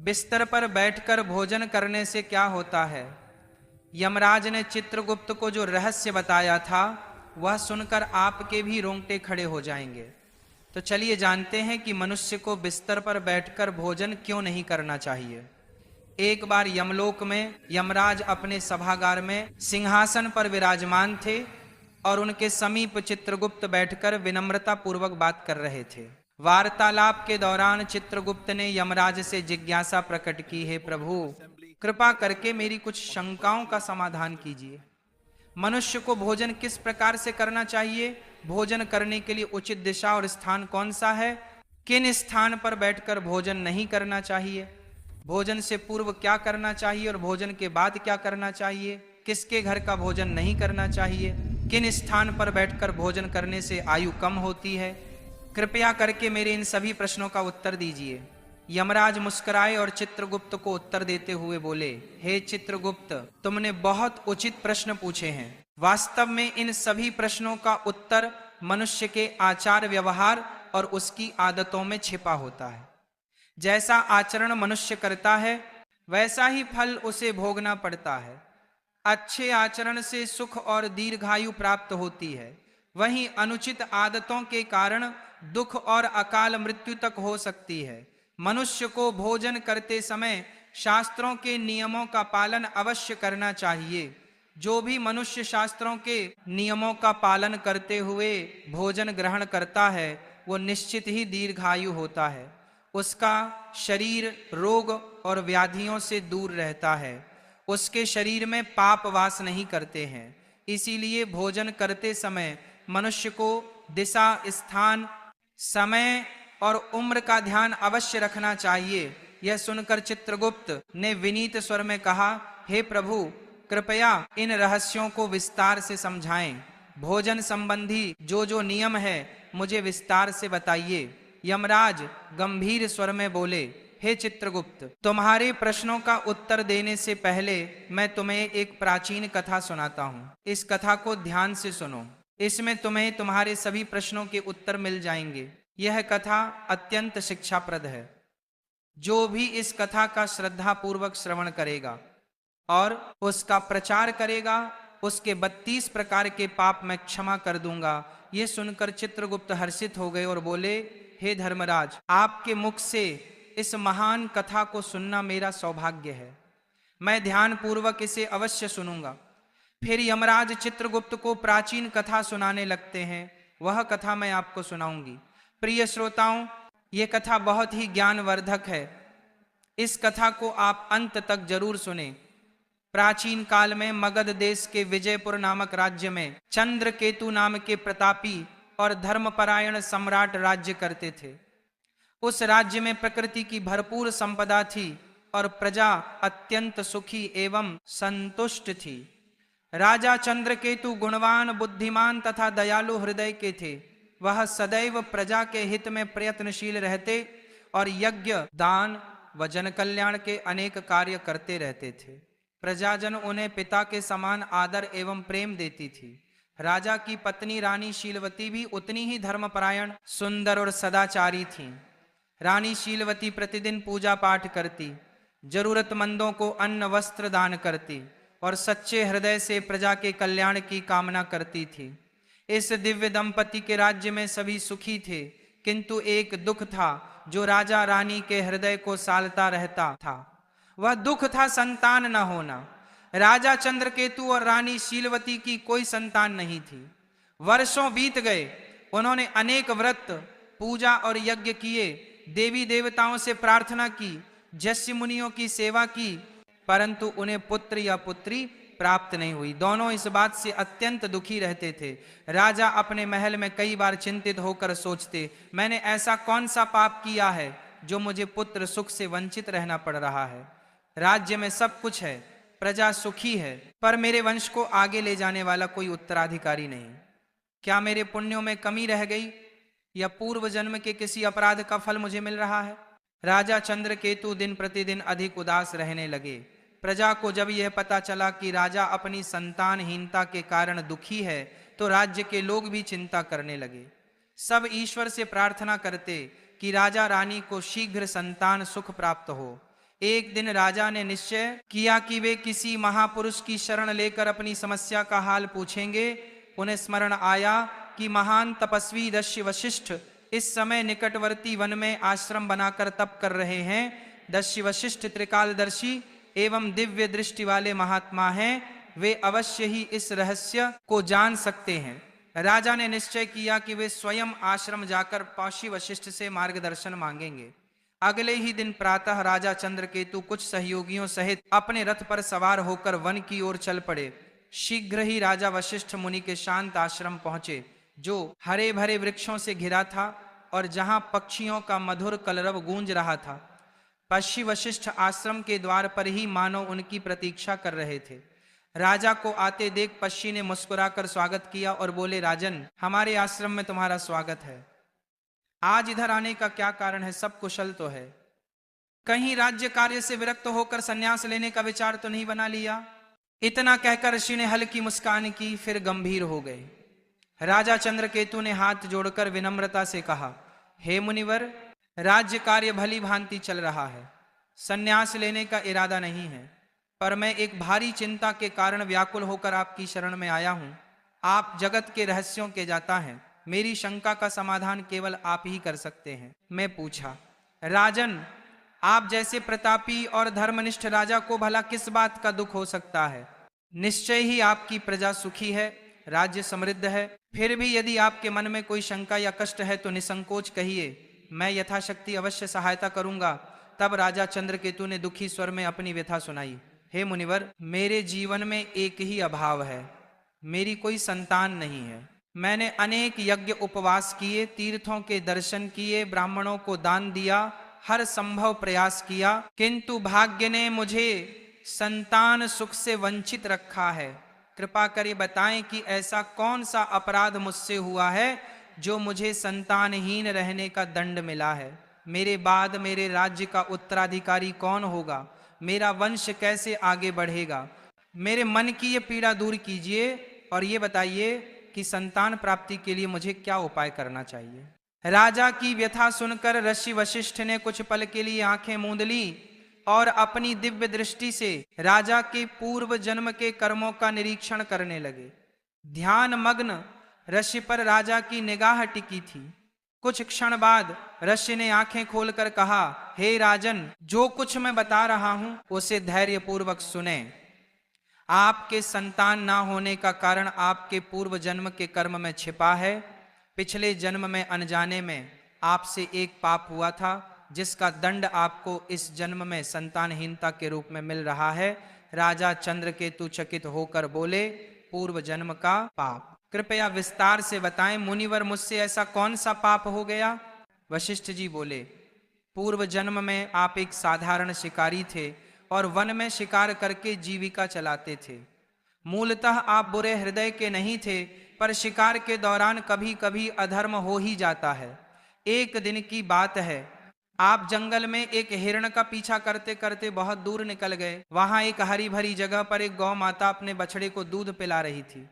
बिस्तर पर बैठकर भोजन करने से क्या होता है? यमराज ने चित्रगुप्त को जो रहस्य बताया था वह सुनकर आपके भी रोंगटे खड़े हो जाएंगे। तो चलिए जानते हैं कि मनुष्य को बिस्तर पर बैठकर भोजन क्यों नहीं करना चाहिए। एक बार यमलोक में यमराज अपने सभागार में सिंहासन पर विराजमान थे और उनके समीप चित्रगुप्त बैठकर विनम्रता पूर्वक बात कर रहे थे। वार्तालाप के दौरान चित्रगुप्त ने यमराज से जिज्ञासा प्रकट की, हे प्रभु, कृपा करके मेरी कुछ शंकाओं का समाधान कीजिए। मनुष्य को भोजन किस प्रकार से करना चाहिए? भोजन करने के लिए उचित दिशा और स्थान कौन सा है? किन स्थान पर बैठकर भोजन नहीं करना चाहिए? भोजन से पूर्व क्या करना चाहिए और भोजन के बाद क्या करना चाहिए? किसके घर का भोजन नहीं करना चाहिए? किन स्थान पर बैठकर भोजन करने से आयु कम होती है? कृपया करके मेरे इन सभी प्रश्नों का उत्तर दीजिए। यमराज मुस्कुराए और चित्रगुप्त को उत्तर देते हुए बोले, हे चित्रगुप्त, तुमने बहुत उचित प्रश्न पूछे हैं। वास्तव में इन सभी प्रश्नों का उत्तर मनुष्य के आचार व्यवहार और उसकी आदतों में छिपा होता है। जैसा आचरण मनुष्य करता है वैसा ही फल उसे भोगना पड़ता है। अच्छे आचरण से सुख और दीर्घायु प्राप्त होती है, वहीं अनुचित आदतों के कारण दुख और अकाल मृत्यु तक हो सकती है। मनुष्य को भोजन करते समय शास्त्रों के नियमों का पालन अवश्य करना चाहिए। जो भी मनुष्य शास्त्रों के नियमों का पालन करते हुए भोजन ग्रहण करता है वो निश्चित ही दीर्घायु होता है। उसका शरीर रोग और व्याधियों से दूर रहता है। उसके शरीर में पाप वास नहीं करते हैं। इसीलिए भोजन करते समय मनुष्य को दिशा, स्थान, समय और उम्र का ध्यान अवश्य रखना चाहिए। यह सुनकर चित्रगुप्त ने विनीत स्वर में कहा, हे प्रभु, कृपया इन रहस्यों को विस्तार से समझाएं। भोजन संबंधी जो जो नियम है मुझे विस्तार से बताइए। यमराज गंभीर स्वर में बोले, हे चित्रगुप्त, तुम्हारे प्रश्नों का उत्तर देने से पहले मैं तुम्हें एक प्राचीन कथा सुनाता हूँ। इस कथा को ध्यान से सुनो। इसमें तुम्हें तुम्हारे सभी प्रश्नों के उत्तर मिल जाएंगे। यह कथा अत्यंत शिक्षाप्रद है। जो भी इस कथा का श्रद्धा पूर्वक श्रवण करेगा और उसका प्रचार करेगा उसके 32 प्रकार के पाप मैं क्षमा कर दूंगा। ये सुनकर चित्रगुप्त हर्षित हो गए और बोले, हे धर्मराज, आपके मुख से इस महान कथा को सुनना मेरा सौभाग्य है। मैं ध्यान पूर्वक इसे अवश्य सुनूंगा। फिर यमराज चित्रगुप्त को प्राचीन कथा सुनाने लगते हैं। वह कथा मैं आपको सुनाऊंगी। प्रिय श्रोताओं, ये कथा बहुत ही ज्ञानवर्धक है। इस कथा को आप अंत तक जरूर सुने। प्राचीन काल में मगध देश के विजयपुर नामक राज्य में चंद्रकेतु नाम के प्रतापी और धर्मपरायण सम्राट राज्य करते थे। उस राज्य में प्रकृति की भरपूर संपदा थी और प्रजा अत्यंत सुखी एवं संतुष्ट थी। राजा चंद्रकेतु गुणवान, बुद्धिमान तथा दयालु हृदय के थे। वह सदैव प्रजा के हित में प्रयत्नशील रहते और यज्ञ, दान व जन कल्याण के अनेक कार्य करते रहते थे। प्रजाजन उन्हें पिता के समान आदर एवं प्रेम देती थी। राजा की पत्नी रानी शीलवती भी उतनी ही धर्मपरायण, सुंदर और सदाचारी थीं। रानी शीलवती प्रतिदिन पूजा पाठ करती, जरूरतमंदों को अन्न वस्त्र दान करती और सच्चे हृदय से प्रजा के कल्याण की कामना करती थी। इस दिव्य दंपति के राज्य में सभी सुखी थे, किंतु एक दुख था जो राजा रानी के हृदय को सालता रहता था। वह दुख था संतान न होना। राजा चंद्रकेतु और रानी शीलवती की कोई संतान नहीं थी। वर्षों बीत गए। उन्होंने अनेक व्रत, पूजा और यज्ञ किए, देवी देवताओं से प्रार्थना की, जस्य मुनियों की सेवा की, परंतु उन्हें पुत्र या पुत्री प्राप्त नहीं हुई। दोनों इस बात से अत्यंत दुखी रहते थे। राजा अपने महल में कई बार चिंतित होकर सोचते, मैंने ऐसा कौन सा पाप किया है जो मुझे पुत्र सुख से वंचित रहना पड़ रहा है। राज्य में सब कुछ है, प्रजा सुखी है, पर मेरे वंश को आगे ले जाने वाला कोई उत्तराधिकारी नहीं। क्या मेरे पुण्यों में कमी रह गई या पूर्व जन्म के किसी अपराध का फल मुझे मिल रहा है? राजा चंद्रकेतु दिन प्रतिदिन अधिक उदास रहने लगे। प्रजा को जब यह पता चला कि राजा अपनी संतानहीनता के कारण दुखी है तो राज्य के लोग भी चिंता करने लगे। सब ईश्वर से प्रार्थना करते कि राजा रानी को शीघ्र संतान सुख प्राप्त हो। एक दिन राजा ने निश्चय किया कि वे किसी महापुरुष की शरण लेकर अपनी समस्या का हाल पूछेंगे। उन्हें स्मरण आया कि महान तपस्वी ऋषि वशिष्ठ इस समय निकटवर्ती वन में आश्रम बनाकर तप कर रहे हैं। ऋषि वशिष्ठ त्रिकालदर्शी एवं दिव्य दृष्टि वाले महात्मा हैं, वे अवश्य ही इस रहस्य को जान सकते हैं। राजा ने निश्चय किया कि वे स्वयं आश्रम जाकर पौषी वशिष्ठ से मार्गदर्शन मांगेंगे। अगले ही दिन प्रातः राजा चंद्रकेतु कुछ सहयोगियों सहित अपने रथ पर सवार होकर वन की ओर चल पड़े। शीघ्र ही राजा वशिष्ठ मुनि के शांत आश्रम पहुंचे, जो हरे भरे वृक्षों से घिरा था और जहां पक्षियों का मधुर कलरव गूंज रहा था। पक्षी वशिष्ठ आश्रम के द्वार पर ही मानो उनकी प्रतीक्षा कर रहे थे। राजा को आते देख पक्षी ने मुस्कुराकर स्वागत किया और बोले, राजन, हमारे आश्रम में तुम्हारा स्वागत है। आज इधर आने का क्या कारण है? सब कुशल तो है? कहीं राज्य कार्य से विरक्त होकर संन्यास लेने का विचार तो नहीं बना लिया? इतना कहकर ऋषि ने हल्की मुस्कान की, फिर गंभीर हो गए। राजा चंद्रकेतु ने हाथ जोड़कर विनम्रता से कहा, हे मुनिवर, राज्य कार्य भली भांति चल रहा है, संन्यास लेने का इरादा नहीं है, पर मैं एक भारी चिंता के कारण व्याकुल होकर आपकी शरण में आया हूं। आप जगत के रहस्यों के जाता हैं, मेरी शंका का समाधान केवल आप ही कर सकते हैं। मैं पूछा, राजन, आप जैसे प्रतापी और धर्मनिष्ठ राजा को भला किस बात का दुख हो सकता है? निश्चय ही आपकी प्रजा सुखी है, राज्य समृद्ध है। फिर भी यदि आपके मन में कोई शंका या कष्ट है तो निसंकोच कहिए, मैं यथाशक्ति अवश्य सहायता करूंगा। तब राजा चंद्रकेतु ने दुखी स्वर में अपनी व्यथा सुनाई। हे मुनिवर, मेरे जीवन में एक ही अभाव है, मेरी कोई संतान नहीं है। मैंने अनेक यज्ञ उपवास किए, तीर्थों के दर्शन किए, ब्राह्मणों को दान दिया, हर संभव प्रयास किया, किंतु भाग्य ने मुझे संतान सुख से वंचित रखा है। कृपा कर बताएं कि ऐसा कौन सा अपराध मुझसे हुआ है जो मुझे संतानहीन रहने का दंड मिला है। मेरे बाद मेरे राज्य का उत्तराधिकारी कौन होगा? मेरा वंश कैसे आगे बढ़ेगा? मेरे मन की ये पीड़ा दूर कीजिए और ये बताइए कि संतान प्राप्ति के लिए मुझे क्या उपाय करना चाहिए। राजा की व्यथा सुनकर ऋषि वशिष्ठ ने कुछ पल के लिए आंखें मूंद ली और अपनी दिव्य दृष्टि से राजा के पूर्व जन्म के कर्मों का निरीक्षण करने लगे। ध्यान मग्न ऋषि पर राजा की निगाह टिकी थी। कुछ क्षण बाद ऋषि ने आंखें खोलकर कहा, हे राजन, जो कुछ मैं बता रहा हूं उसे धैर्यपूर्वक सुने। आपके संतान ना होने का कारण आपके पूर्व जन्म के कर्म में छिपा है। पिछले जन्म में अनजाने में आपसे एक पाप हुआ था, जिसका दंड आपको इस जन्म में संतानहीनता के रूप में मिल रहा है। राजा चंद्रकेतु चकित होकर बोले, पूर्व जन्म का पाप? कृपया विस्तार से बताएं मुनिवर, मुझसे ऐसा कौन सा पाप हो गया? वशिष्ठ जी बोले, पूर्व जन्म में आप एक साधारण शिकारी थे और वन में शिकार करके जीविका चलाते थे। मूलतः आप बुरे हृदय के नहीं थे, पर शिकार के दौरान कभी कभी अधर्म हो ही जाता है। एक दिन की बात है, आप जंगल में एक हिरण का पीछा करते करते बहुत दूर निकल गए। वहां एक हरी भरी जगह पर एक गौ माता अपने बछड़े को दूध पिला रही थी।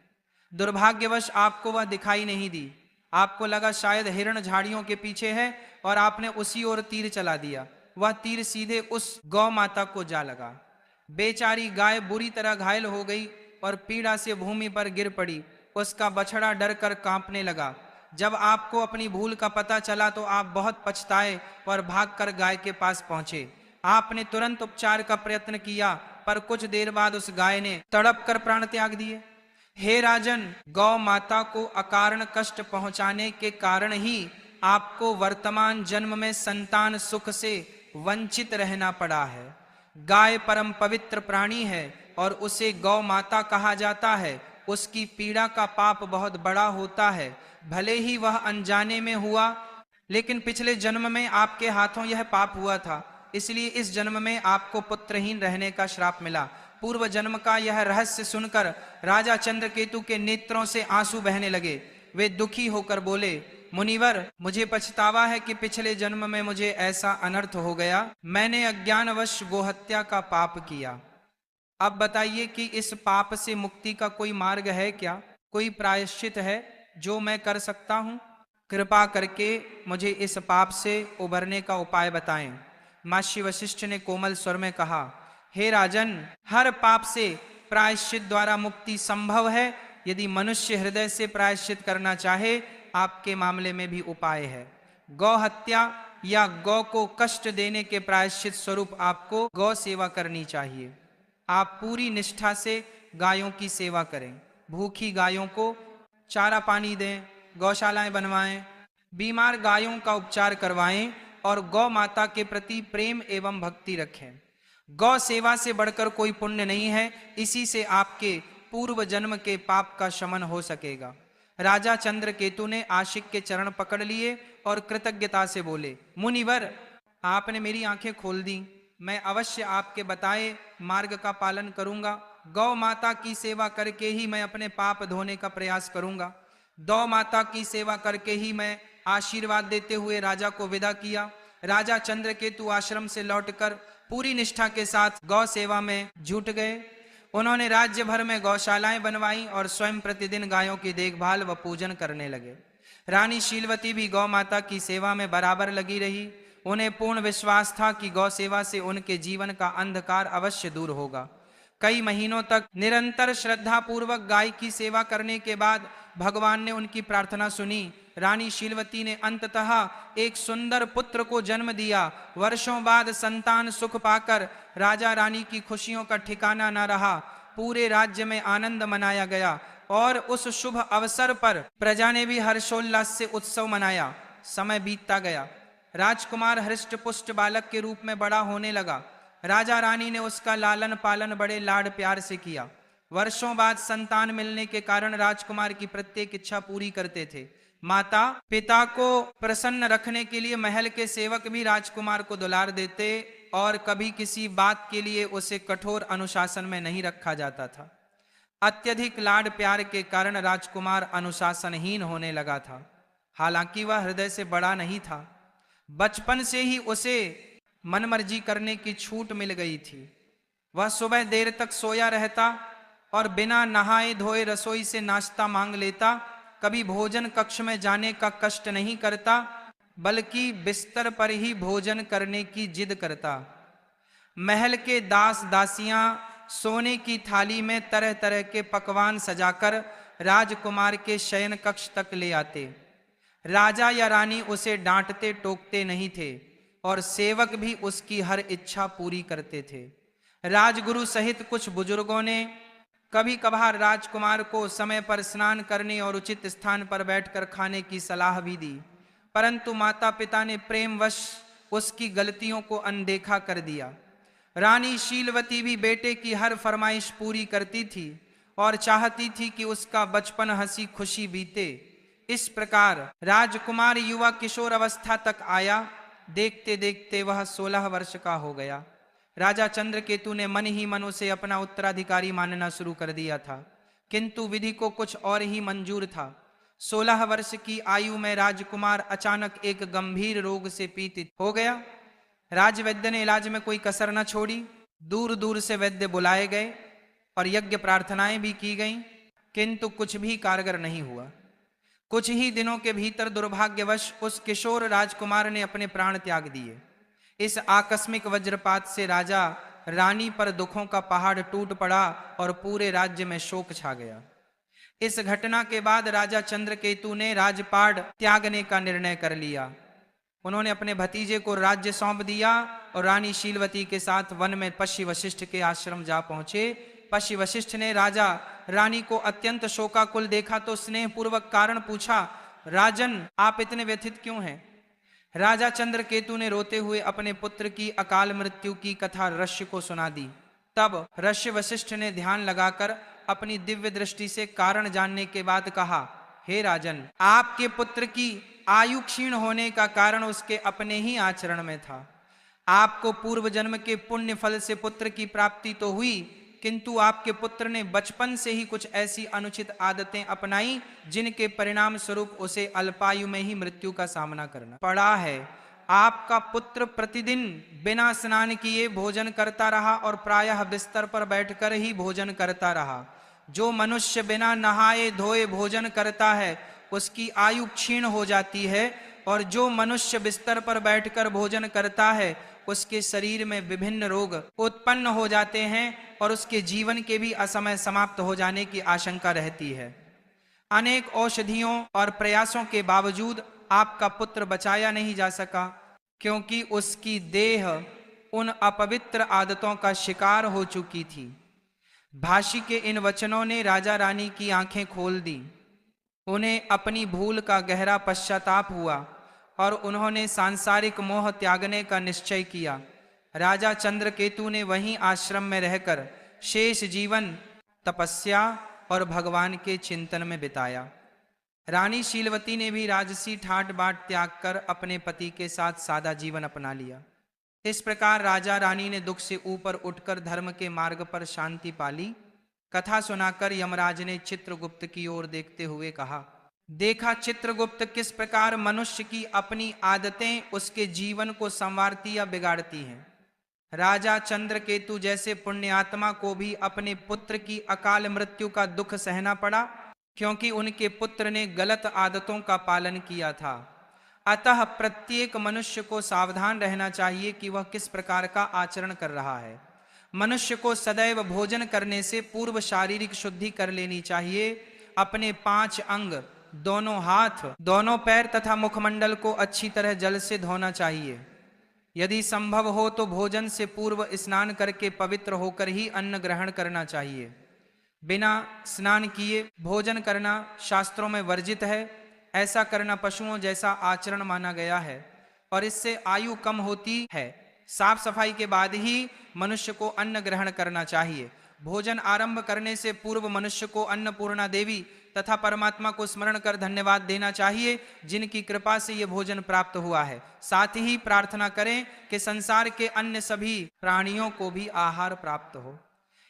दुर्भाग्यवश आपको वह दिखाई नहीं दी। आपको लगा शायद हिरण झाड़ियों के पीछे है और आपने उसी ओर तीर चला दिया। वह तीर सीधे उस गौ माता को जा लगा। बेचारी गाय बुरी तरह घायल हो गई और पीड़ा से भूमि पर गिर पड़ी। उसका बछड़ा डर कर कांपने लगा। जब आपको अपनी भूल का पता चला तो आप बहुत पछताए और भागकर गाय के पास पहुंचे। आपने तुरंत उपचार का प्रयत्न किया, पर कुछ देर बाद उस गाय ने तड़प कर प्राण त्याग दिए। हे राजन, गौ माता को अकारण कष्ट पहुंचाने के कारण ही आपको वर्तमान जन्म में संतान सुख से वंचित रहना पड़ा है। गाय परम पवित्र प्राणी है और उसे गौ माता कहा जाता है। उसकी पीड़ा का पाप बहुत बड़ा होता है। भले ही वह अनजाने में हुआ, लेकिन पिछले जन्म में आपके हाथों यह पाप हुआ था, इसलिए इस जन्म में आपको पुत्रहीन रहने का श्राप मिला। पूर्व जन्म का यह रहस्य सुनकर राजा चंद्रकेतु के नेत्रों से आंसू बहने लगे। वे दुखी होकर बोले, मुनिवर, मुझे पछतावा है कि पिछले जन्म में मुझे ऐसा अनर्थ हो गया। मैंने अज्ञानवश गोहत्या का पाप किया। अब बताइए कि इस पाप से मुक्ति का कोई मार्ग है क्या? कोई प्रायश्चित है जो मैं कर सकता हूं? कृपा करके मुझे इस पाप से उबरने का उपाय बताएं। महर्षि वशिष्ठ ने कोमल स्वर में कहा, हे राजन, हर पाप से प्रायश्चित द्वारा मुक्ति संभव है। यदि मनुष्य हृदय से प्रायश्चित करना चाहे, आपके मामले में भी उपाय है। गौ हत्या या गौ को कष्ट देने के प्रायश्चित स्वरूप आपको गौ सेवा करनी चाहिए। आप पूरी निष्ठा से गायों की सेवा करें, भूखी गायों को चारा पानी दें, गौशालाएं बनवाएं, बीमार गायों का उपचार करवाएं और गौ माता के प्रति प्रेम एवं भक्ति रखें। गौ सेवा से बढ़कर कोई पुण्य नहीं है, इसी से आपके पूर्व जन्म के पाप का शमन हो सकेगा। राजा चंद्रकेतु ने आशिक के चरण पकड़ लिए और कृतज्ञता से बोले, मुनिवर, आपने मेरी आंखें खोल दी। मैं अवश्य आपके बताए मार्ग का पालन करूंगा। गौ माता की सेवा करके ही मैं अपने पाप धोने का प्रयास करूंगा। गौ माता की सेवा करके ही मैं आशीर्वाद देते हुए राजा को विदा किया। राजा चंद्रकेतु आश्रम से लौटकर पूरी निष्ठा के साथ गौ सेवा में जुट गए। उन्होंने राज्य भर में गौशालाएं बनवाई और स्वयं प्रतिदिन गायों की देखभाल व पूजन करने लगे। रानी शीलवती भी गौ माता की सेवा में बराबर लगी रही। उन्हें पूर्ण विश्वास था कि गौ सेवा से उनके जीवन का अंधकार अवश्य दूर होगा। कई महीनों तक निरंतर श्रद्धा पूर्वक गाय की सेवा करने के बाद भगवान ने उनकी प्रार्थना सुनी। रानी शीलवती ने अंततः एक सुंदर पुत्र को जन्म दिया। वर्षों बाद संतान सुख पाकर राजा रानी की खुशियों का ठिकाना न रहा। पूरे राज्य में आनंद मनाया गया और उस शुभ अवसर पर प्रजा ने भी हर्षोल्लास से उत्सव मनाया। समय बीतता गया। राजकुमार हृष्ट पुष्ट बालक के रूप में बड़ा होने लगा। राजा रानी ने उसका लालन पालन बड़े लाड प्यार से किया। वर्षों बाद संतान मिलने के कारण राजकुमार की प्रत्येक इच्छा पूरी करते थे। माता पिता को प्रसन्न रखने के लिए महल के सेवक भी राजकुमार को दुलार देते और कभी किसी बात के लिए उसे कठोर अनुशासन में नहीं रखा जाता था। अत्यधिक लाड प्यार के कारण राजकुमार अनुशासनहीन होने लगा था। हालांकि वह हृदय से बड़ा नहीं था। बचपन से ही उसे मनमर्जी करने की छूट मिल गई थी। वह सुबह देर तक सोया रहता और बिना नहाए धोए रसोई से नाश्ता मांग लेता। कभी भोजन कक्ष में जाने का कष्ट नहीं करता, बल्कि बिस्तर पर ही भोजन करने की जिद करता। महल के दास दासियां सोने की थाली में तरह तरह के पकवान सजाकर राजकुमार के शयन कक्ष तक ले आते। राजा या रानी उसे डांटते टोकते नहीं थे और सेवक भी उसकी हर इच्छा पूरी करते थे। राजगुरु सहित कुछ बुजुर्गों ने कभी कभार राजकुमार को समय पर स्नान करने और उचित स्थान पर बैठकर खाने की सलाह भी दी, परंतु माता पिता ने प्रेमवश उसकी गलतियों को अनदेखा कर दिया। रानी शीलवती भी बेटे की हर फरमाइश पूरी करती थी और चाहती थी कि उसका बचपन हंसी खुशी बीते। इस प्रकार राजकुमार युवा किशोर अवस्था तक आया। देखते देखते वह 16 वर्ष का हो गया। राजा चंद्रकेतु ने मन ही मन उसे अपना उत्तराधिकारी मानना शुरू कर दिया था, किंतु विधि को कुछ और ही मंजूर था। 16 वर्ष की आयु में राजकुमार अचानक एक गंभीर रोग से पीड़ित हो गया। राजवैद्य ने इलाज में कोई कसर न छोड़ी। दूर दूर से वैद्य बुलाए गए और यज्ञ प्रार्थनाएं भी की गईं, किंतु कुछ भी कारगर नहीं हुआ। कुछ ही दिनों के भीतर दुर्भाग्यवश उस किशोर राजकुमार ने अपने प्राण त्याग दिए। इस आकस्मिक वज्रपात से राजा रानी पर दुखों का पहाड़ टूट पड़ा और पूरे राज्य में शोक छा गया। इस घटना के बाद राजा चंद्रकेतु ने राजपाट त्यागने का निर्णय कर लिया। उन्होंने अपने भतीजे को राज्य सौंप दिया और रानी शीलवती के साथ वन में पशी वशिष्ठ के आश्रम जा पहुंचे। पशी वशिष्ठ ने राजा रानी को अत्यंत शोकाकुल देखा तो स्नेहपूर्वक कारण पूछा, राजन, आप इतने व्यथित क्यों हैं? राजा चंद्रकेतु ने रोते हुए अपने पुत्र की अकाल मृत्यु की कथा ऋषि को सुना दी। तब ऋषि वशिष्ठ ने ध्यान लगाकर अपनी दिव्य दृष्टि से कारण जानने के बाद कहा, हे राजन, आपके पुत्र की आयु क्षीण होने का कारण उसके अपने ही आचरण में था। आपको पूर्व जन्म के पुण्य फल से पुत्र की प्राप्ति तो हुई, किंतु आपके पुत्र ने बचपन से ही कुछ ऐसी अनुचित आदतें अपनाई जिनके परिणाम स्वरूप उसे अल्पायु में ही मृत्यु का सामना करना पड़ा है। आपका पुत्र प्रतिदिन बिना स्नान किए भोजन करता रहा और प्रायः बिस्तर पर बैठकर ही भोजन करता रहा। जो मनुष्य बिना नहाए धोए भोजन करता है उसकी आयु क्षीण हो जाती है, और जो मनुष्य बिस्तर पर बैठकर भोजन करता है उसके शरीर में विभिन्न रोग उत्पन्न हो जाते हैं और उसके जीवन के भी असमय समाप्त हो जाने की आशंका रहती है। अनेक औषधियों और प्रयासों के बावजूद आपका पुत्र बचाया नहीं जा सका, क्योंकि उसकी देह उन अपवित्र आदतों का शिकार हो चुकी थी। भाषी के इन वचनों ने राजा रानी की आंखें खोल दी। उन्हें अपनी भूल का गहरा पश्चाताप हुआ और उन्होंने सांसारिक मोह त्यागने का निश्चय किया। राजा चंद्रकेतु ने वहीं आश्रम में रहकर शेष जीवन तपस्या और भगवान के चिंतन में बिताया। रानी शीलवती ने भी राजसी ठाट बाट त्याग कर अपने पति के साथ सादा जीवन अपना लिया। इस प्रकार राजा रानी ने दुख से ऊपर उठकर धर्म के मार्ग पर शांति पाली। कथा सुनाकर यमराज ने चित्रगुप्त की ओर देखते हुए कहा, देखा चित्रगुप्त किस प्रकार मनुष्य की अपनी आदतें उसके जीवन को संवारती या बिगाड़ती हैं। राजा चंद्रकेतु जैसे पुण्यात्मा को भी अपने पुत्र की अकाल मृत्यु का दुख सहना पड़ा, क्योंकि उनके पुत्र ने गलत आदतों का पालन किया था। अतः प्रत्येक मनुष्य को सावधान रहना चाहिए कि वह किस प्रकार का आचरण कर रहा है। मनुष्य को सदैव भोजन करने से पूर्व शारीरिक शुद्धि कर लेनी चाहिए। अपने 5 अंग, दोनों हाथ, दोनों पैर तथा मुखमंडल को अच्छी तरह जल से धोना चाहिए। यदि संभव हो तो भोजन से पूर्व स्नान करके पवित्र होकर ही अन्न ग्रहण करना चाहिए। बिना स्नान किए भोजन करना शास्त्रों में वर्जित है। ऐसा करना पशुओं जैसा आचरण माना गया है और इससे आयु कम होती है। साफ सफाई के बाद ही मनुष्य को अन्न ग्रहण करना चाहिए। भोजन आरंभ करने से पूर्व मनुष्य को अन्नपूर्णा देवी तथा परमात्मा को स्मरण कर धन्यवाद देना चाहिए, जिनकी कृपा से यह भोजन प्राप्त हुआ है। साथ ही प्रार्थना करें कि संसार के अन्य सभी प्राणियों को भी आहार प्राप्त हो।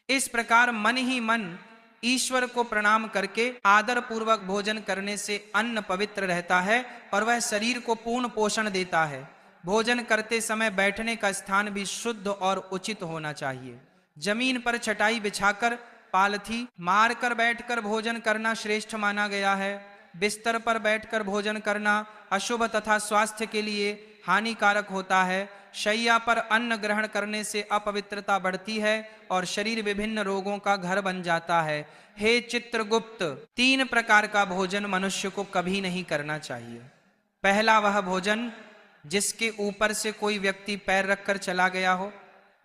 इस प्रकार मन ही मन ईश्वर को प्रणाम करके आदर पूर्वक भोजन करने से अन्न पवित्र रहता है और वह शरीर को पूर्ण पोषण देता है। भोजन करते समय बैठने का स्थान भी शुद्ध और उचित होना चाहिए। जमीन पर चटाई बिछाकर पालथी मारकर बैठकर भोजन करना श्रेष्ठ माना गया है। बिस्तर पर बैठकर भोजन करना अशुभ तथा स्वास्थ्य के लिए हानिकारक होता है। शैया पर अन्न ग्रहण करने से अपवित्रता बढ़ती है और शरीर विभिन्न रोगों का घर बन जाता है। हे चित्रगुप्त, 3 प्रकार का भोजन मनुष्य को कभी नहीं करना चाहिए। पहला वह भोजन जिसके ऊपर से कोई व्यक्ति पैर रखकर चला गया हो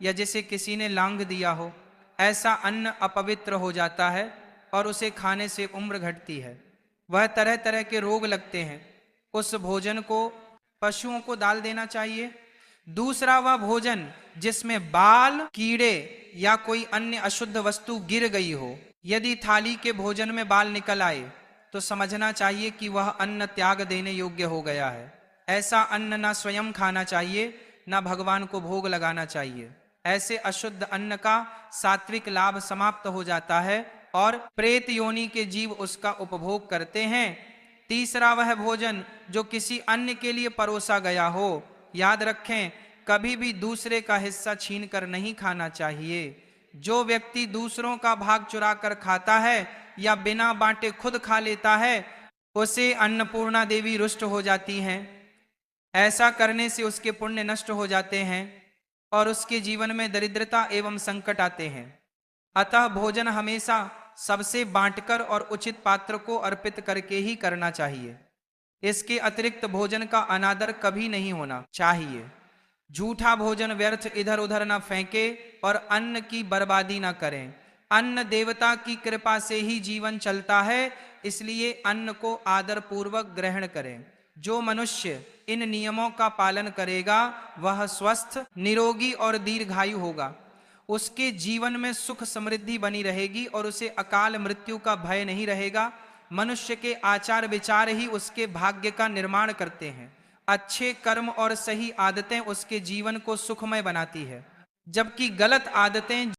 या जिसे किसी ने लांघ दिया हो। ऐसा अन्न अपवित्र हो जाता है और उसे खाने से उम्र घटती है। वह तरह तरह के रोग लगते हैं। उस भोजन को पशुओं को डाल देना चाहिए। दूसरा वह भोजन जिसमें बाल, कीड़े या कोई अन्य अशुद्ध वस्तु गिर गई हो। यदि थाली के भोजन में बाल निकल आए तो समझना चाहिए कि वह अन्न त्याग देने योग्य हो गया है। ऐसा अन्न न स्वयं खाना चाहिए न भगवान को भोग लगाना चाहिए। ऐसे अशुद्ध अन्न का सात्विक लाभ समाप्त हो जाता है और प्रेत योनि के जीव उसका उपभोग करते हैं। तीसरा वह भोजन जो किसी अन्य के लिए परोसा गया हो। याद रखें, कभी भी दूसरे का हिस्सा छीन कर नहीं खाना चाहिए। जो व्यक्ति दूसरों का भाग चुरा कर खाता है या बिना बांटे खुद खा लेता है, उसे अन्नपूर्णा देवी रुष्ट हो जाती हैं। ऐसा करने से उसके पुण्य नष्ट हो जाते हैं और उसके जीवन में दरिद्रता एवं संकट आते हैं। अतः भोजन हमेशा सबसे बांटकर और उचित पात्र को अर्पित करके ही करना चाहिए। इसके अतिरिक्त भोजन का अनादर कभी नहीं होना चाहिए। झूठा भोजन व्यर्थ इधर उधर न फेंके और अन्न की बर्बादी न करें। अन्न देवता की कृपा से ही जीवन चलता है, इसलिए अन्न को आदर पूर्वक ग्रहण करें। जो मनुष्य इन नियमों का पालन करेगा वह स्वस्थ, निरोगी और दीर्घायु होगा। उसके जीवन में सुख समृद्धि बनी रहेगी और उसे अकाल मृत्यु का भय नहीं रहेगा। मनुष्य के आचार विचार ही उसके भाग्य का निर्माण करते हैं। अच्छे कर्म और सही आदतें उसके जीवन को सुखमय बनाती है, जबकि गलत आदतें